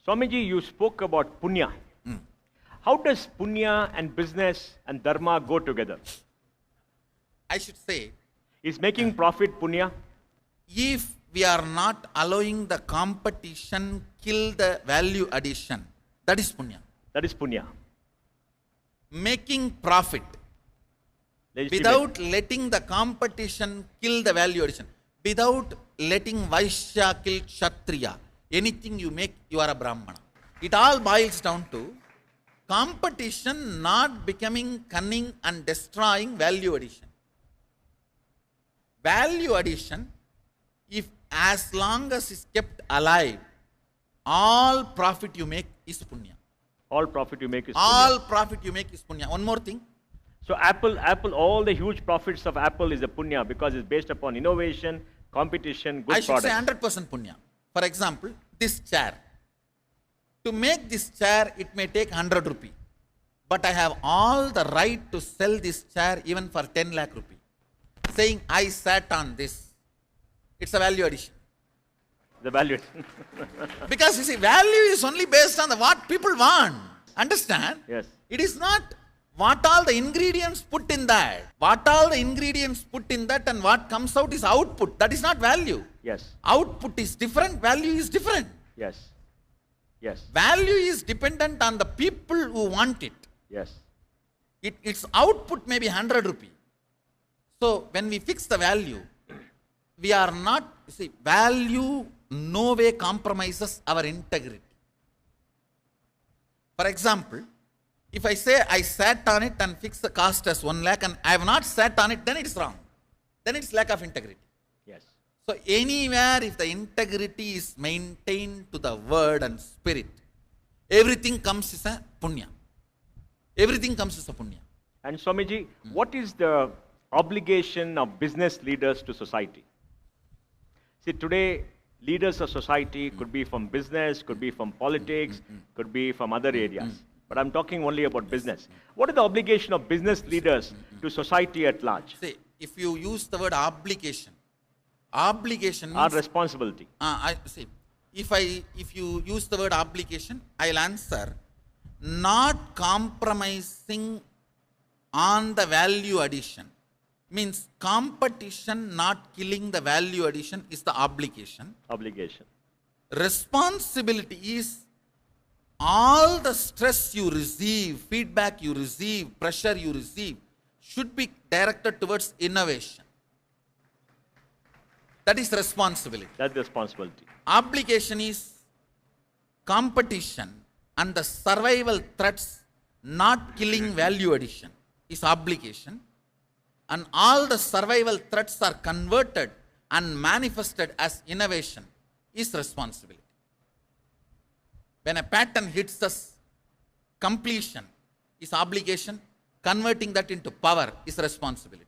Swamiji, you spoke about punya. How does punya and business and dharma go together? I should say, Is making profit punya? if we are not allowing the competition kill the value addition, that is punya. That is punya. Making profit Legitimate. without letting the competition kill the value addition, without letting Vaishya kill Kshatriya, anything you make, you are a Brahmana. It all boils down to competition not becoming cunning and destroying value addition. Value addition, if as long as is kept alive, all profit you make is punya. All profit you make is All punya. profit you make is punya. One more thing. So Apple, all the huge profits of Apple is a punya because it's based upon innovation, competition, good I should say products. 100% punya. For example, this chair. To make this chair, it may take 100 rupee. But I have all the right to sell this chair even for 10 lakh rupee. Saying I sat on this. It's a value addition. The value. Because you see, value is only based on what people want. Understand? Yes. It is not what all the ingredients put in that. What all the ingredients put in that and what comes out is output. That is not value. Yes. Output is different, value is different. Yes. Yes. Value is dependent on the people who want it. Yes. Its output may be 100 rupee. So when we fix the value, we are not, see, value no way compromises our integrity. For example, if I say I sat on it and fixed the cost as 1 lakh and I have not sat on it, then it's wrong. Then it's lack of integrity. Yes. So anywhere if the integrity is maintained to the word and spirit, everything comes as a punya. Everything comes as a punya. And Swamiji, what is the obligation of business leaders to society? See, today, leaders of society could be from business, could be from politics, could be from other areas. But I'm talking only about business. What is the obligation of business leaders to society at large? See, if you use the word obligation, obligation Our means, responsibility. if you use the word obligation, I'll answer, not compromising on the value addition. Means competition not killing the value addition is the obligation. Obligation. Responsibility is all the stress you receive, feedback you receive, pressure you receive should be directed towards innovation. That is responsibility. That's the responsibility. Obligation is competition and the survival threats not killing value addition is obligation. And all the survival threats are converted and manifested as innovation is responsibility. When a pattern hits us, completion is obligation, converting that into power is responsibility.